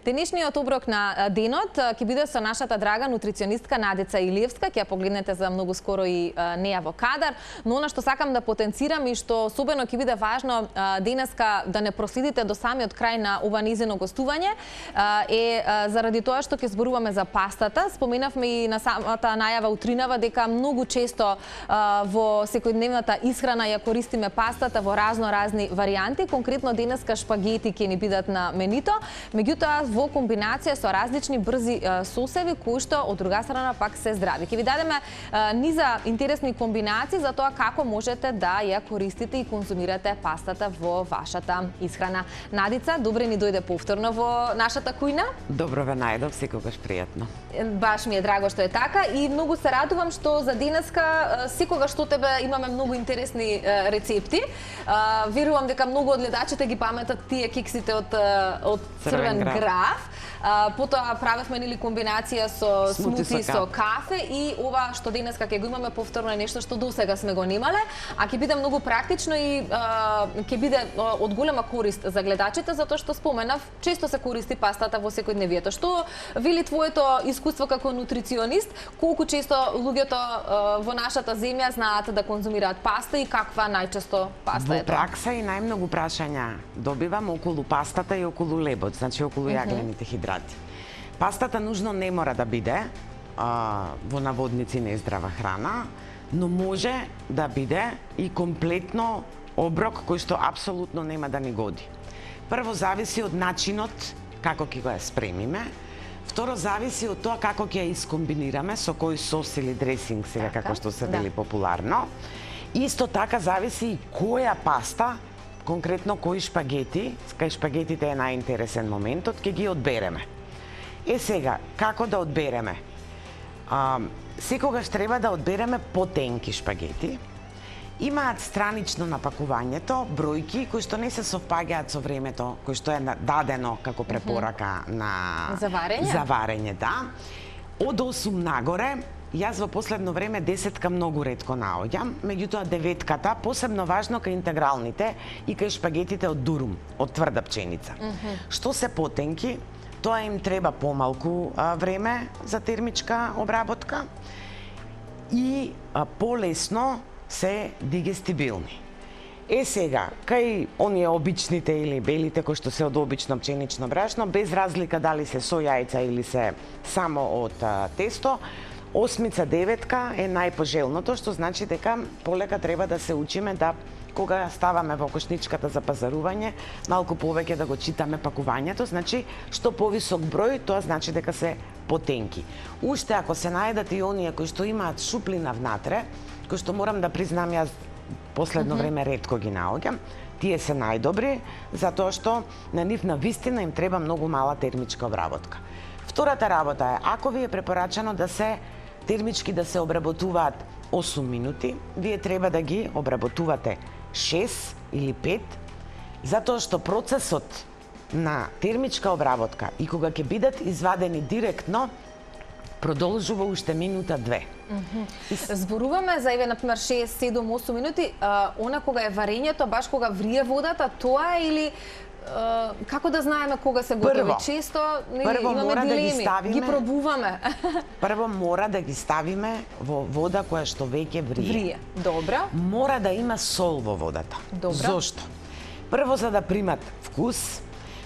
Денешниот оброк на денот ќе биде со нашата драга нутриционистка Надица Илиевска, ќе ја погледнете за многу скоро и неја во кадар, но она што сакам да потенцирам и што особено ќе биде важно денеска да не проследите до самиот крај на ова низино гостување е заради тоа што ќе зборуваме за пастата. Споменавме и на самата најава утринава дека многу често во секојдневната исхрана ја користиме пастата во разни варијанти, конкретно денеска шпагети ќе ни бидат на менито, меѓутоа во комбинација со различни брзи сосеви кои што од друга страна пак се здрави. Ќе ви дадеме низа интересни комбинации за тоа како можете да ја користите и конзумирате пастата во вашата исхрана. Надица, добре ни дојде повторно во нашата кујна. Добро ве најдов, секогаш пријатно. Баш ми е драго што е така и многу се радувам што за денеска секогаш што тебе имаме многу интересни рецепти. Верувам дека многу од гледачите ги паметат тие кексите од црвен граф. Потоа правевме нели комбинација со смути со кафе и ова што денеска ќе го имаме повторно е нешто што досега сме го немале, а ќе биде многу практично и ќе биде од голема корист за гледачите затоа што споменав, често се користи пастата во секојдневието. Што вели твоето искуство како нутриционист, колку често луѓето во нашата земја знаат да конзумираат паста и каква најчесто паста е тоа? Во пракса и најмногу прашања добивам околу пастата и околу лебот, значи околу јаглените хидрати. Пастата нужно не мора да биде во наводници нездрава храна, но може да биде и комплетно оброк кој што апсолутно нема да ни годи. Прво зависи од начинот како ќе го спремиме. Второ зависи од тоа како ќе ја искомбинираме, со кој сос или дресинг сега како што се вели популарно. Исто така зависи и која паста, конкретно кои шпагети, кај шпагетите е најинтересен моментот, ќе ги одбереме. Сега, како да одбереме? Секогаш треба да одбереме потенки шпагети. Имаат странично на пакувањето бројки кои што не се совпаѓаат со времето, кој што е дадено како препорака на за варење, да. Од 8 нагоре, јас во последно време 10 многу ретко наоѓам, меѓутоа 9-ката, посебно важно кај интегралните и кај шпагетите од дурум, од тврда пченица. Што се потенки, тоа им треба помалку време за термичка обработка и полесно се дигестибилни. Сега, кај оние обичните или белите кои што се од обично пченично брашно, без разлика дали се со јајца или се само од тесто, 8-ца, 9-ка е најпожелното, што значи дека полека треба да се учиме да кога ставаме во кошничката за пазарување, малку повеќе да го читаме пакувањето, значи што повисок број, тоа значи дека се потенки. Уште ако се најдат и оние кои што имаат шуплина внатре, кои што морам да признам јас последно време ретко ги наоѓам, тие се најдобри, затоа што на нив на вистина им треба многу мала термичка обработка. Втората работа е, ако ви е препорачано да се термички да се обработуваат 8 минути, вие треба да ги обработувате 6 или 5, затоа што процесот на термичка обработка и кога ќе бидат извадени директно, продолжува уште минута-две. Зборуваме за, например, 6, 7, 8 минути, она кога е варењето, баш кога врие водата, тоа е или како да знаеме кога се готови? Често имаме дилеми, ги пробуваме. Прво мора да ги ставиме во вода која што веќе врие. Добро. Мора да има сол во водата. Добро. Зошто? Прво за да примат вкус,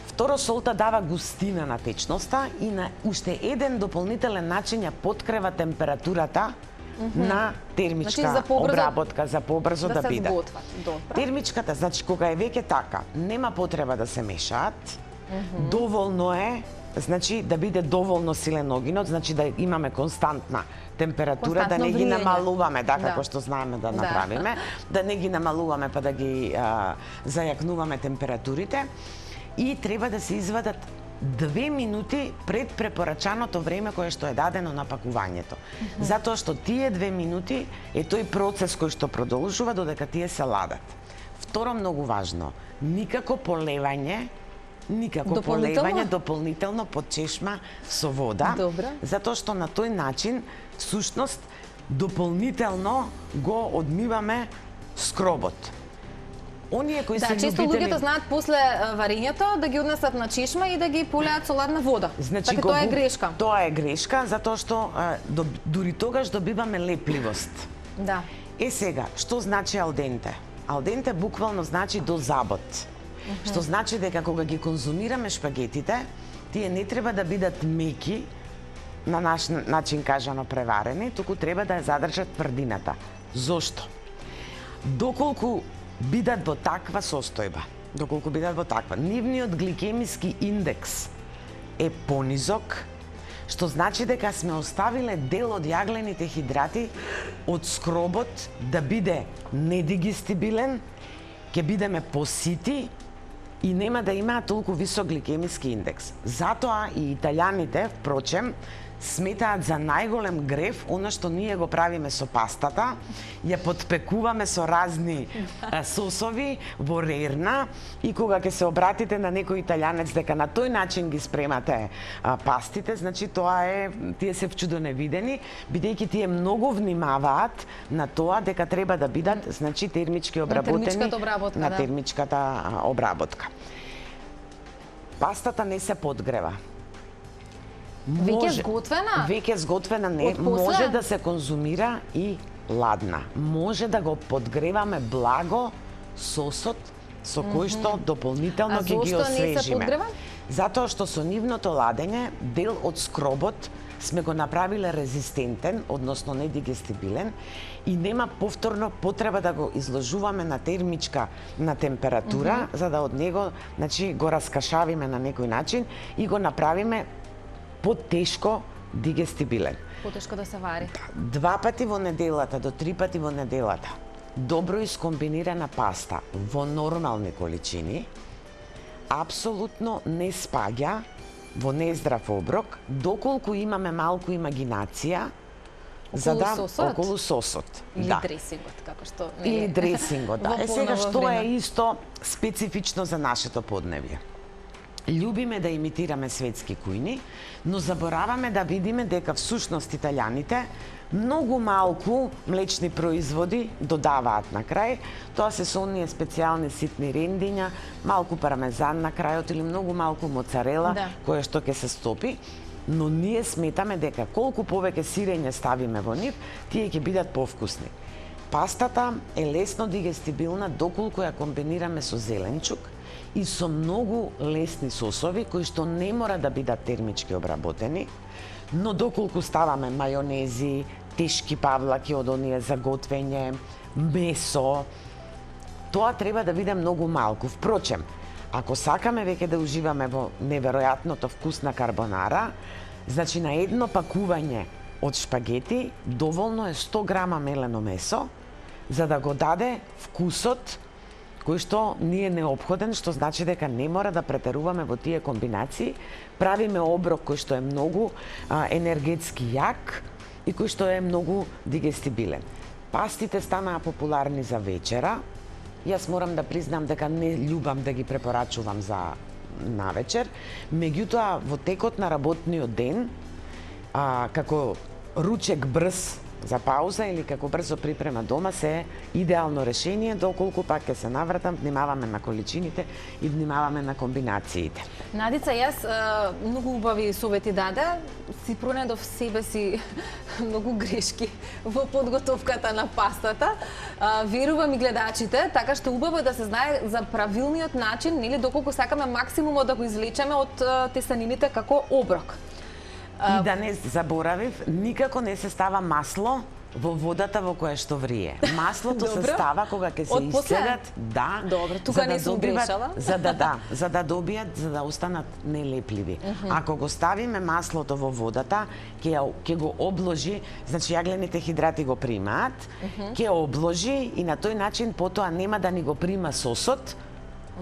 второ солта дава густина на течноста и на уште еден дополнителен начин ја подкрива температурата на термичка обработка за побрзо да биде. Термичката, значи кога е веќе така, нема потреба да се мешаат. Доволно е, значи да биде доволно силен огинот, значи да имаме константна температура, да не ги намалуваме, како што знаеме да направиме, да не ги намалуваме па да ги зајакнуваме температурите и треба да се извадат 2 минути пред препорачаното време кое што е дадено на пакувањето. Затоа што тие 2 минути е тој процес кој што продолжува додека тие се ладат. Второ, многу важно, никако полевање дополнително под чешма со вода, затоа што на тој начин, всушност, дополнително го одмиваме скробот. Оние кои Да, се често љубители... луѓето знаат после варењето да ги однесат на чешма и да ги полеат со ладна вода. Значи, така тоа е грешка. Тоа е грешка, затоа што дури тогаш добиваме лепливост. Да. Сега, што значи алденте? Алденте буквално значи до забот. Што значи дека кога ги конзумираме шпагетите, тие не треба да бидат меки, на наш начин кажано преварени, туку треба да ја задржат тврдината. Зошто? Доколку бидат во таква состојба, нивниот гликемиски индекс е понизок, што значи дека сме оставиле дел од јаглените хидрати од скробот да биде недигестибилен, ќе бидеме посити и нема да имаат толку висок гликемиски индекс. Затоа и италијаните, впрочем, сметаат за најголем греф она што ние го правиме со пастата, ја подпекуваме со разни сосови во рерна и кога ќе се обратите на некој италијанец дека на тој начин ги спремате пастите, значи тоа е, тие се вчудоневидени, бидејќи тие многу внимаваат на тоа дека треба да бидат, значи, термички обработени на термичката обработка. Пастата не се подгрева. Веќе сготвена? Веќе сготвена не, може да се конзумира и ладна. Може да го подгреваме благо сосот со кој што дополнително ќе ги освежиме. А зошто не се подгрева? Затоа што со нивното ладење дел од скробот сме го направиле резистентен, односно недигестибилен, и нема повторно потреба да го изложуваме на термичка на температура, за да од него, значи, го раскашавиме на некој начин и го направиме потешко дигестибилен. Потешко да се вари. 2 пати во неделата до 3 пати во неделата добро искомбинирана паста во нормални количини апсолутно не спаѓа во нездрав оброк, доколку имаме малку имагинација околу сосот. Или дресингот, како што Или дресингот, да. Сега што е исто специфично за нашето подневје. Љубиме да имитираме светски кујни, но забораваме да видиме дека всушност италијаните многу малку млечни производи додаваат на крај. Тоа се со оние специјални ситни рендиња, малку пармезан на крајот или многу малку моцарела, која што ќе се стопи. Но ние сметаме дека колку повеќе сирење ставиме во нив, тие ќе бидат повкусни. Пастата е лесно дигестибилна доколку ја комбинираме со зеленчук и со многу лесни сосови кои што не мора да бидат термички обработени, но доколку ставаме мајонези, тешки павлаки од оние за готвење, месо, тоа треба да биде многу малку. Впрочем, ако сакаме веќе да уживаме во неверојатното вкусна карбонара, значи на едно пакување од шпагети доволно е 100 грама мелено месо за да го даде вкусот кој што ни е неопходен, што значи дека не мора да претеруваме во тие комбинации. Правиме оброк кој што е многу енергетски јак и кој што е многу дигестибилен. Пастите станаа популарни за вечера. Јас морам да признам дека не љубам да ги препорачувам за навечер, меѓутоа во текот на работниот ден, како ручек брз за пауза или како брзо припрема дома се идеално решение, доколку пак ќе се навратам, внимаваме на количините и внимаваме на комбинациите. Надица, јас многу убави совети даде, си пронедов себе си многу грешки во подготовката на пастата. Верувам и гледачите, така што убаво да се знае за правилниот начин, нели, доколку сакаме максимумот да го извлечеме од тесанините како оброк. И да не заборавив, никако не се става масло во водата во која што врие. Маслото се става кога ќе се исцедат, Добро, тука не сум грешала. За да добијат, за да останат нелепливи. Ако го ставиме маслото во водата, ќе го обложи, значи јаглените хидрати го примаат, ќе обложи и на тој начин потоа нема да ни го прима сосот.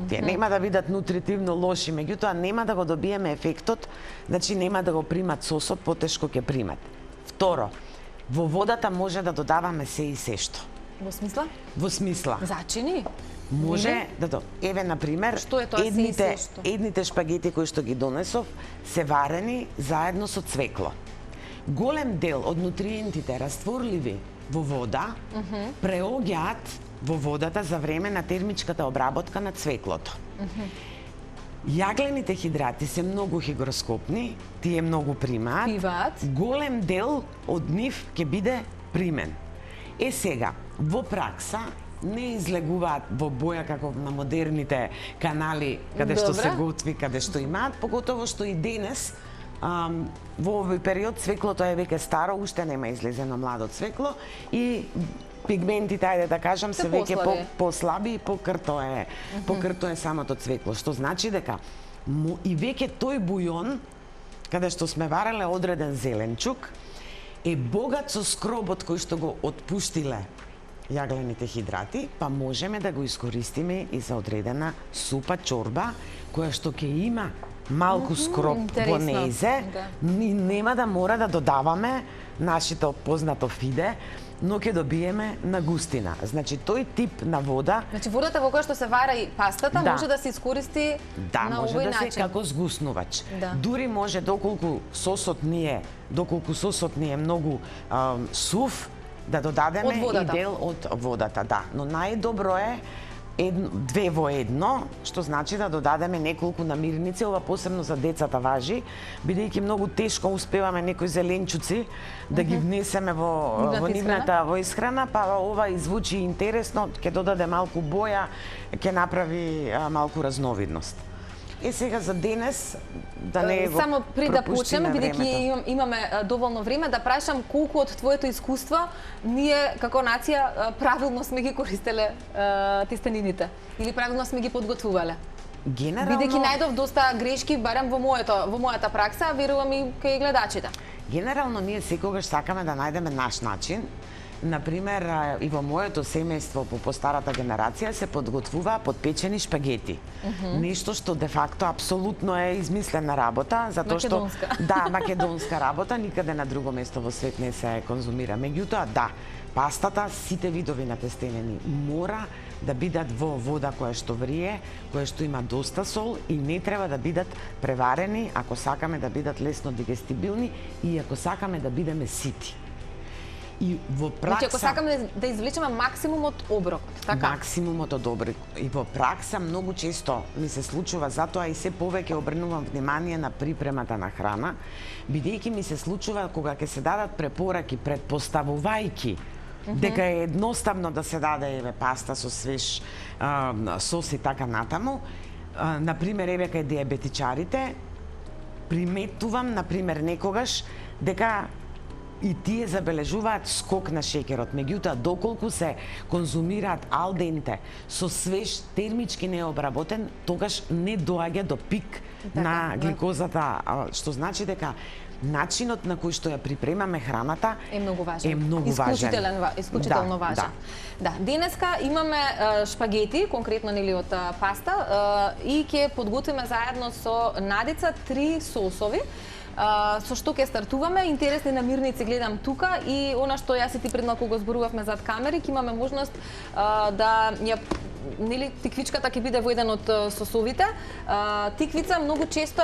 Тие нема да бидат нутритивно лоши, меѓутоа нема да го добиеме ефектот, значи нема да го примат сосот, потешко ќе примат. Второ, во водата може да додаваме се и се што. Во смисла? Во смисла. Зачини? Може да еве на пример, едните шпагети кои што ги донесов се варени заедно со цвекло. Голем дел од нутриентите растворливи во вода преоѓаат во водата за време на термичката обработка на цвеклото. Јаглените хидрати се многу хигроскопни, тие многу примаат. Голем дел од нив ќе биде примен. Сега, во пракса, не излегуваат во боја како на модерните канали каде што се готви, каде што имаат, поготово што и денес во овој период цвеклото е веќе старо, уште нема излезено младо цвекло и пигментите, ајде да кажам, се веќе послаби и покрто е самото цвекло, што значи дека и веќе тој бујон каде што сме вареле одреден зеленчук е богат со скробот кој што го отпуштиле јаглените хидрати, па можеме да го искористиме и за одредена супа, чорба, која што ќе има малку скроб во нејзе, нема да мора да додаваме нашето познато фиде, но ќе добиеме на густина. Значи, тој тип на вода... Значи, водата во која што се вара и пастата може да се искористи на овој начин. Да, може да се како сгуснувач. Дури може, доколку сосот ни е многу сув, да додадеме и дел од водата. Да, но најдобро е две во едно, што значи да додадеме неколку намирници, ова посебно за децата важи, бидејќи многу тешко успеваме некои зеленчуци да ги внесеме во нивната исхрана, па ова извучи интересно, ќе додаде малку боја, ќе направи малку разновидност. Сега за денес да не го само при да почнеме, бидејќи имаме доволно време, да прашам колку од твоето искуство ние како нација правилно сме ги користеле тестенините или правилно сме ги подготвувале. Генерално, бидејќи најдов доста грешки барем во мојата пракса, верувам и кај гледачите. Генерално ние секогаш сакаме да најдеме наш начин. Например, и во моето семејство по постарата генерација се подготвува подпечени шпагети. Нешто што де факто апсолутно е измислена работа, затоа што македонска работа, никаде на друго место во свет не се конзумира. Меѓутоа, пастата, сите видови на тестенени мора да бидат во вода која што врие, која што има доста сол и не треба да бидат преварени ако сакаме да бидат лесно дигестибилни и ако сакаме да бидеме сити. И во пракса... Значи, ако сакаме да извлечеме максимумот оброкот, така? Максимумот од оброкот. И во пракса многу често ми се случува, затоа и се повеќе обрнувам внимание на припремата на храна, бидејќи ми се случува кога ќе се дадат препораки предпоставувајќи дека е едноставно да се даде паста со свеж сос и така натаму. Например, кај диабетичарите приметувам, некогаш, дека и тие забележуваат скок на шеќерот. Меѓутоа, доколку се конзумираат алденте со свеж термички необработен, тогаш не доаѓа до пик на гликозата, што значи дека начинот на кој што ја припремаме храната е многу важен. Исклучително важен. Да, денеска имаме шпагети, конкретно нели од паста, и ќе подготвиме заедно со Надица 3 сосови. Со што ќе стартуваме, интересни намирници гледам тука и она што јас и ти пред малку го зборувавме зад камери, ќе имаме можност да ја тиквичката ќе биде во еден од сосовите. Тиквица многу често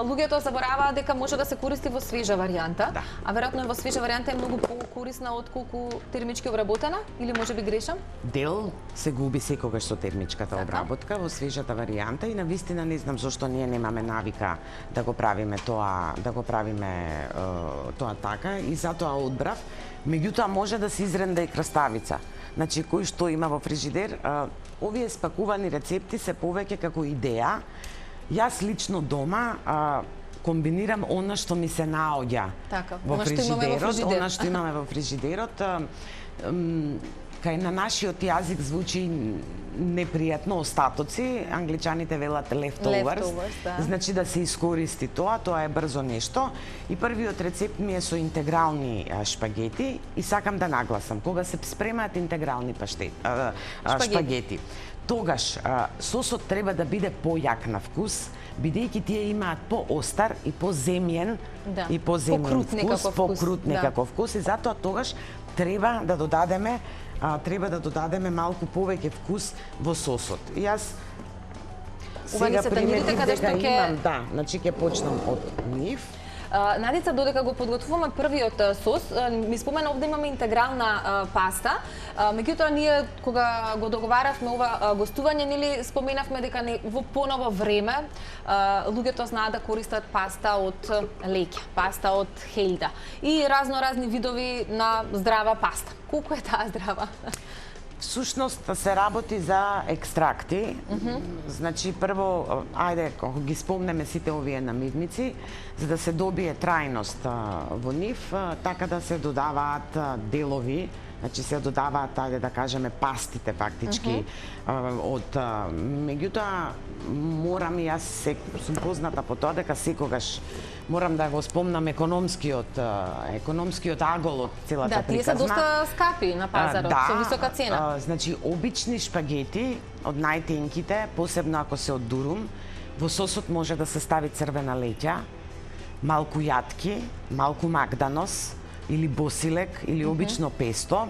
луѓето забораваат дека може да се користи во свежа варијанта, а веројатно во свежа варијанта е многу покорисна отколку термички обработена, или можеби грешам? Дел се губи секогаш со термичката обработка во свежата варијанта и навистина не знам зошто ние немаме навика да го правиме тоа, така и затоа одбрав. Меѓутоа може да се изренда и краставица. Значи, кој што има во фрижидер, овие спакувани рецепти се повеќе како идеја. Јас лично дома комбинирам она што ми се наоѓа во фрижидерот, она што имаме во фрижидерот. Кај на нашиот јазик звучи непријатно остатоци, англичаните велат leftovers, значи да се искористи тоа е брзо нешто. И првиот рецепт ми е со интегрални шпагети и сакам да нагласам, кога се спремаат интегрални шпагети, тогаш сосот треба да биде појак на вкус, бидејќи тие имаат поостар и поземјен вкус, покрут некаков вкус и затоа тогаш треба да додадеме малку повеќе вкус во сосот. И јас сега приметив дека имам, значи ќе почнам од нив. Надица, додека го подготвуваме првиот сос, ми спомена овде имаме интегрална паста. Меѓутоа ние кога го договаравме ова гостување, нели споменавме дека во поново време луѓето знаат да користат паста од леќа, паста од хелда и разни видови на здрава паста. Колку е таа здрава? Всушност се работи за екстракти. Значи прво, ајде, кога ги спомнеме сите овие намирници, за да се добие трајност во нив, така да се додаваат делови, значи се додаваат, ајде да кажеме, пастите фактички од меѓутоа морам и јас сум позната по тоа дека секогаш морам да го спомнам економскиот агол од целата приказна. Да, тие се доста скапи на пазарот, со висока цена. Значи обични шпагети од најтенките, посебно ако се од дурум, во сосот може да се стави црвена леќа, малку јатки, малку магданос или босилек или обично песто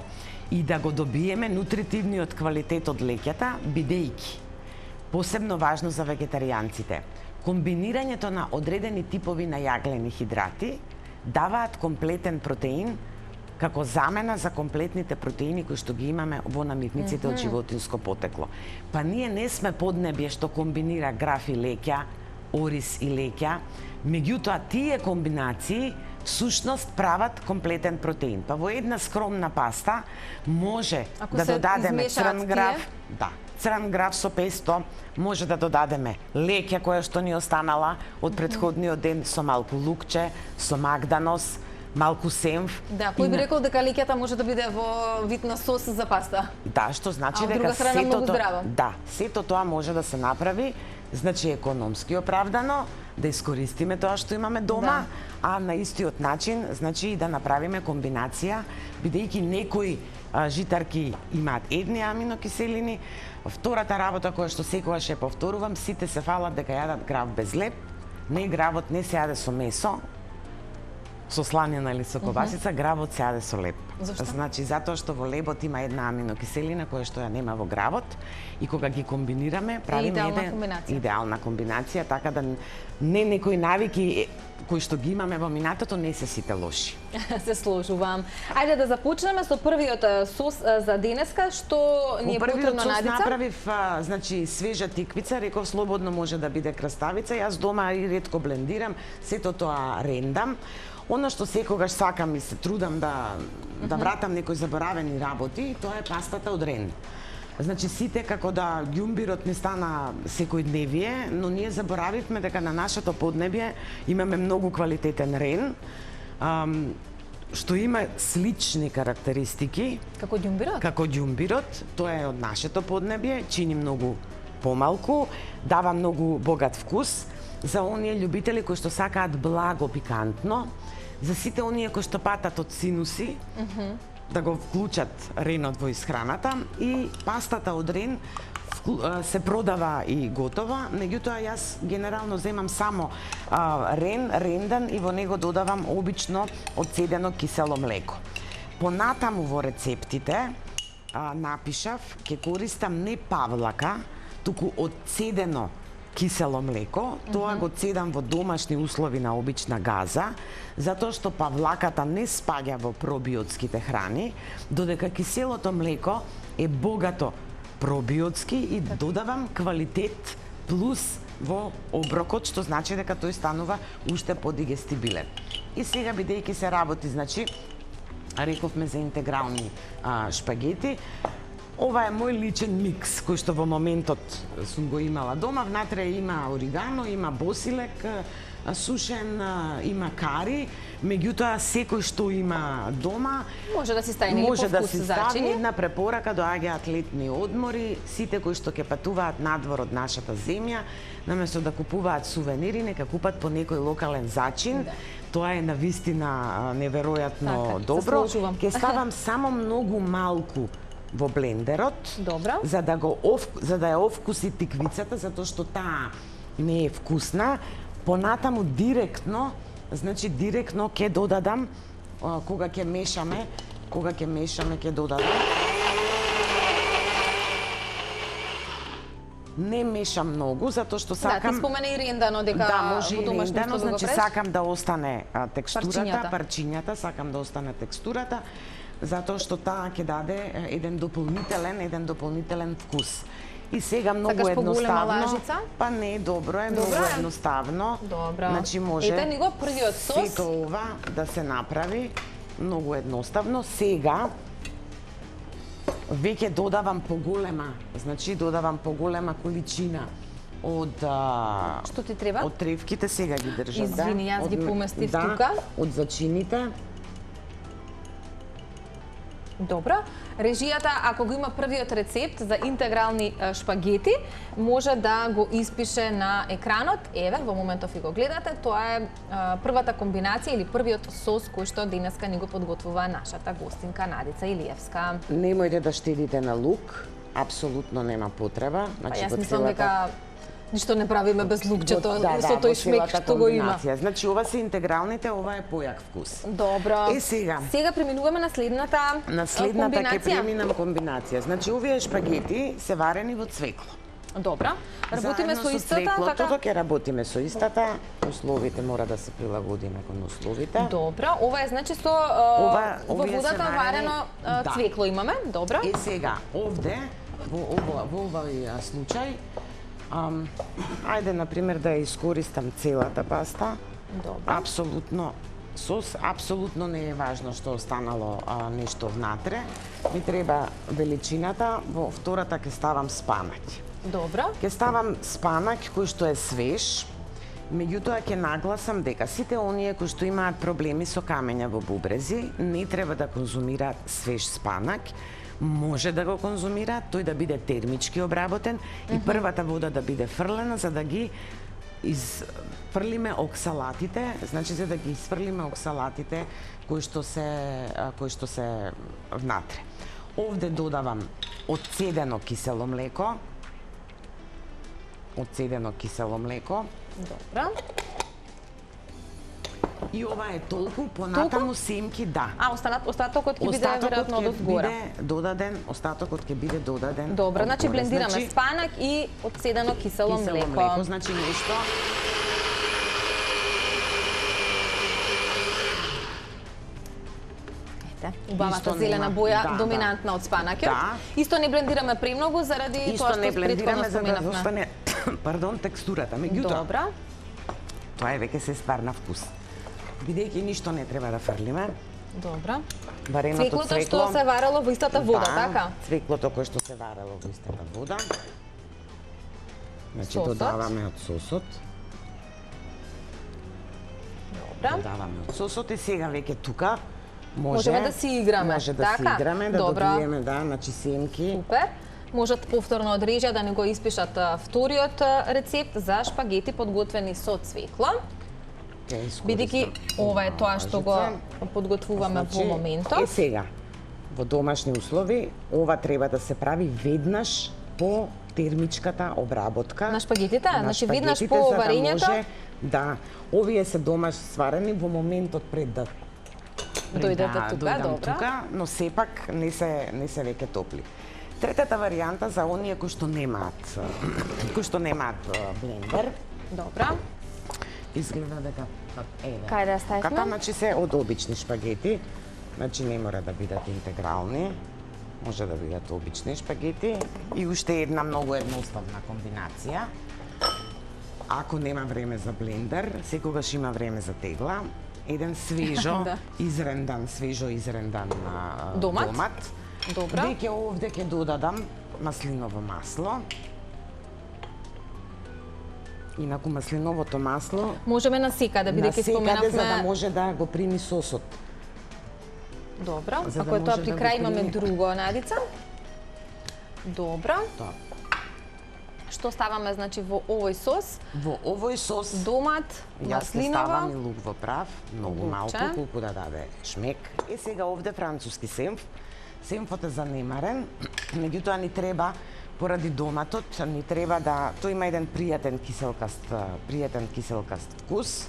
и да го добиеме нутритивниот квалитет од леќата, бидејќи посебно важно за вегетаријанците. Комбинирањето на одредени типови на јаглени хидрати даваат комплетен протеин како замена за комплетните протеини кои што ги имаме во намирниците од животинско потекло. Па ние не сме поднебје што комбинира граф и леќа, ориз и леќа, меѓутоа тие комбинации всушност прават комплетен протеин. Па во една скромна паста може да додадеме црн граф, црн граф со песто, може да додадеме леќа која што ни останала од претходниот ден со малку лукче, со магданос, малку сенф. Да, кој би рекол дека леќата може да биде во вид на сос за паста? Да, што значи дека сето тоа може да се направи, значи економски оправдано, да искористиме тоа што имаме дома, а на истиот начин, значи и да направиме комбинација, бидејќи некои житарки имаат едни аминокиселини. Втората работа која што секогаш ја повторувам, сите се фалат дека јадат грав без леп. Не, гравот не се јаде со месо, со сланина или со кобасица, гравот се јаде со леп. Зашто? Значи, затоа што во лебот има една аминокиселина која што ја нема во гравот и кога ги комбинираме, правиме идеална комбинација, така да не некои навики кои што ги имаме во минатото не се сите лоши. Се сложувам. Ајде да започнеме со првиот сос за денеска, што ни е потребно, Надица? Првиот сос направив, значи, свежа тиквица, реков слободно може да биде краставица, јас дома и ретко блендирам, сето тоа рендам. Оно што секогаш сакам и се трудам да вратам некои заборавени работи, тоа е пастата од рен. Значи сите како да ѓумбирот не стана секојдневие, но ние заборавивме дека на нашето поднебје имаме многу квалитетен рен, што има слични карактеристики како ѓумбирот. Како ѓумбирот, тоа е од нашето поднебје, чини многу помалку, дава многу богат вкус за оние љубители кои што сакаат благо пикантно, за сите оние кои што патат од синуси, да го вклучат ренот во исхраната, и пастата од рен се продава и готова, меѓутоа јас генерално земам само ренден и во него додавам обично одцедено кисело млеко. Понатаму во рецептите напишав ќе користам не павлака, туку одцедено кисело млеко, тоа го цедам во домашни услови на обична газа, затоа што павлаката не спаѓа во пробиотските храни, додека киселото млеко е богато пробиотски и додавам квалитет плюс во оброкот, што значи дека тој станува уште подигестибилен. И сега, бидејќи се работи, значи, рековме за интегрални шпагети, ова е мој личен микс, кој што во моментот сум го имала дома. Внатре има оригано, има босилек сушен, има кари, меѓутоа секој што има дома може да си стави по вкус зачини. Една препорака, доаѓаат летни одмори, сите кои што ќе патуваат надвор од нашата земја, наместо да купуваат сувенири, нека купат по некој локален зачин. Тоа е навистина неверојатно добро. Ќе ставам само многу малку во блендерот, за да ја овкуси тиквицата, затоа што таа не е вкусна. Понатаму директно, значи директно ќе додадам, кога ќе мешаме, ќе додадам Не мешам многу, затоа што Да, ти сакам... спомена и рендано дека Да, може во и домашно рендано, услови го значи правиш. сакам да остане текстурата, Парчињата. парчињата, сакам да остане текстурата, затоа што таа ќе даде еден дополнителен вкус. И сега многу Сакаш поголема едноставно. лажица? Па не, добро е, многу Добро е. едноставно. Добро. Значи може Ете ни го првиот сос. сето ова да се направи многу едноставно. Сега веќе додавам поголема, значи додавам поголема количина од Што ти треба? од тревките, сега ги држам, да. Извини, јас ги Од- поместив да, тука. Од зачините. Добро. Режијата, ако го има првиот рецепт за интегрални шпагети, може да го испише на екранот. Еве, во моментов и го гледате. Тоа е првата комбинација или првиот сос кој што денеска ни го подготвува нашата гостинка Надица Илиевска. Немојте да штедите на лук, апсолутно нема потреба. Па Значи, јас во мислам целата- дека ништо не правиме без лукчето, со во тој шмек целата што го има. комбинација. Значи, ова се интегралните, ова е појак вкус. Добро. Сега. Сега преминуваме на следната На следната ќе комбинација. преминам комбинација. Значи, овие шпагети се варени во цвекло. Добро. Работиме Заедно со истата, цвеклото, така? ќе работиме со истата. Условите мора да се прилагодиме кон условите. Добро. Ова е значи со во овие се водата варени- варено Да. цвекло имаме. Добро. И сега, овде, во овој случај, ајде, например, да ја искористам целата паста. Добро. Апсолутно сос, апсолутно не е важно што останало нешто внатре. Ми треба величината, во втората ќе ставам спанаќ. Добро. Ќе ставам спанаќ кој што е свеж, меѓутоа ќе нагласам дека сите оние кои што имаат проблеми со камења во бубрези, не треба да конзумираат свеж спанаќ, може да го конзумираат, тој да биде термички обработен и првата вода да биде фрлена за да ги изфрлиме оксалатите, значи за да ги изфрлиме оксалатите кои што се внатре. Овде додавам одцедено кисело млеко. Одцедено кисело млеко. Добро. И ова е толку, понатаму семки да. А остатокот ќе биде веројатно од озгора. Остатокот ќе биде додаден. Добро, значи одгоре. блендираме спанак и одседено кисело млеко. Значи нешто Убавата Исто зелена нема- боја, да, доминантна од спанакот. Да. Исто не блендираме премногу заради исто тоа што не претходно блендираме за да споменавме. остане пардон, текстурата. Меѓутоа, Добро. тоа е веќе се ствар на вкус. Бидејќи ништо не треба да фрлиме, Добро. вареното Цвеклото цвекло што се варало во истата вода, така? Цвеклото кое што се варало во истата вода. Значи Сосот. додаваме од сосот. Добро. Додаваме од сосот и сега веќе тука Можеме да си играме, Може да си така? играме, да Добро. добиеме, да, значи семки. Супер. Можат повторно од режија да не го испишат вториот рецепт за шпагети подготвени со цвекло. Ќе искористам Бидејќи ова е тоа што го лажица. подготвуваме во моментот. Е сега, во домашни услови, ова треба да се прави веднаш по термичката обработка. На шпагетите? На Значи, веднаш шпагетите, по за да варењето? може- Да, овие се домаш сварени во моментот пред да Дојдете тука, дојдам добро. тука, но сепак не се веќе топли. Третата варијанта за оние кои што немаат блендер, Добро. изгледа дека еве. Кај да ја ставиме? Ката, значи се од обични шпагети, значи не мора да бидат интегрални, може да бидат обични шпагети и уште една многу едноставна комбинација. Ако нема време за блендер, секогаш има време за тегла. Еден свежо Да. изрендан Домат. Добро. Веќе овде ќе додадам маслиново масло. Инаку маслиновото масло Можеме на секаде, бидејќи за да споменавме. може да го прими сосот. Добро. за да Ако е тоа може при да го крај имаме прими. друго, Надица. Добро. Тоа. Што ставаме значи во овој сос? Во овој сос Домат, јас ќе ставам и маслиново. лук во прав, многу малку, Лукче. колку да даде шмек. И сега овде француски сенф. Сенфот е занемарен, меѓутоа ни треба поради доматот, ни треба да тој има еден пријатен киселкаст вкус.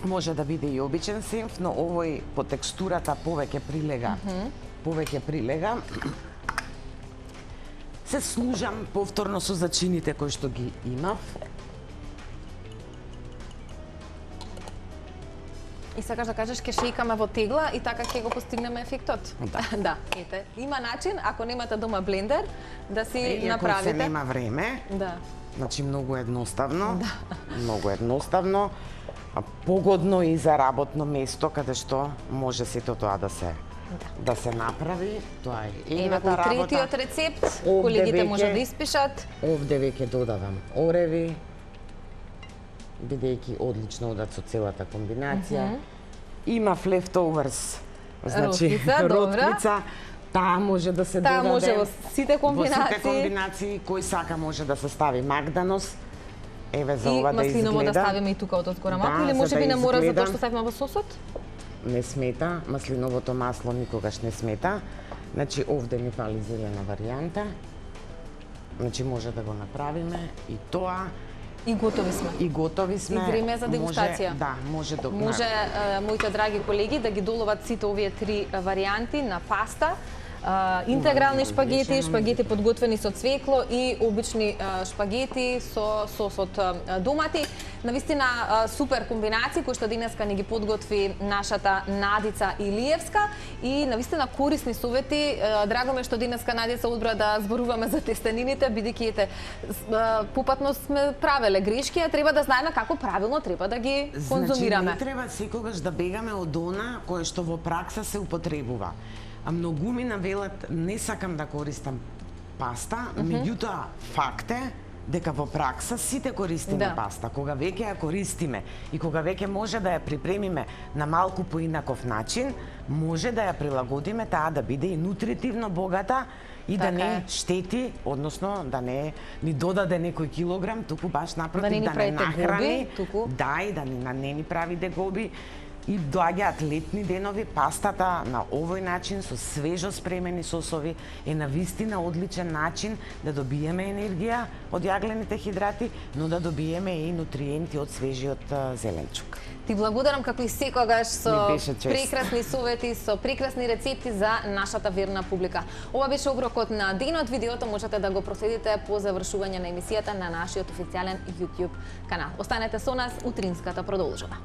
Може да биде и обичен сенф, но овој по текстурата повеќе прилега. Повеќе прилега. се служам повторно со зачините кои што ги имав. И сакаш да кажеш ке шејкаме во тегла и така ќе го постигнеме ефектот? Да. Да, ете. Има начин, ако немате дома блендер, да си направите. Иако се нема време, Да. значи многу едноставно, многу едноставно, погодно и за работно место каде што може сето тоа да се направи. Тоа е едната работа. Ева третиот рецепт, колегите може да испишат. Овде веќе додавам ореви, бидејќи одлично одат со целата комбинација. Има leftovers, значи ротквица, таа може да се додаде. Таа може во сите комбинации. Во сите комбинации, кој сака може да се стави магданос. Еве за ова да изгледа. И маслиново да ставиме и тука од одгора малку, или може би не мора за тоа што ставиме во сосот? Не смета, маслиновото масло никогаш не смета. Значи овде ни фали зелена варијанта. Значи може да го направиме и тоа. И готови сме. И готови сме. И време за дегустација. Може да. Може моите драги колеги да ги доловат сите овие три варијанти на паста. Интегрални шпагети, шпагети подготвени со цвекло и обични шпагети со сосот домати. Навистина супер комбинации кои што денеска ни ги подготви нашата Надица Илиевска и навистина корисни совети. Драго ме што денеска Надица одбра да зборуваме за тестенините, бидејќи ете попатно сме правеле грешки, а треба да знаеме како правилно треба да ги конзумираме. Значи не треба секогаш да бегаме од она кое што во пракса се употребува. А многумина велат не сакам да користам паста, меѓутоа факт е дека во пракса сите користиме паста. Кога веќе ја користиме и кога веќе може да ја припремиме на малку поинаков начин, може да ја прилагодиме таа да биде и нутритивно богата и да не штети, односно да не ни додаде некој килограм, туку баш напротив да не нахрани, да и да не ни прави дегоби. И доаѓаат летни денови, пастата на овој начин со свежо спремени сосови е навистина одличен начин да добиеме енергија од јаглените хидрати, но да добиеме и нутриенти од свежиот зеленчук. Ти благодарам како и секогаш со прекрасни совети, со прекрасни рецепти за нашата верна публика. Ова беше оброкот на денот. Видеото можете да го проследите по завршување на емисијата на нашиот официјален YouTube канал. Останете со нас, утринската продолжува.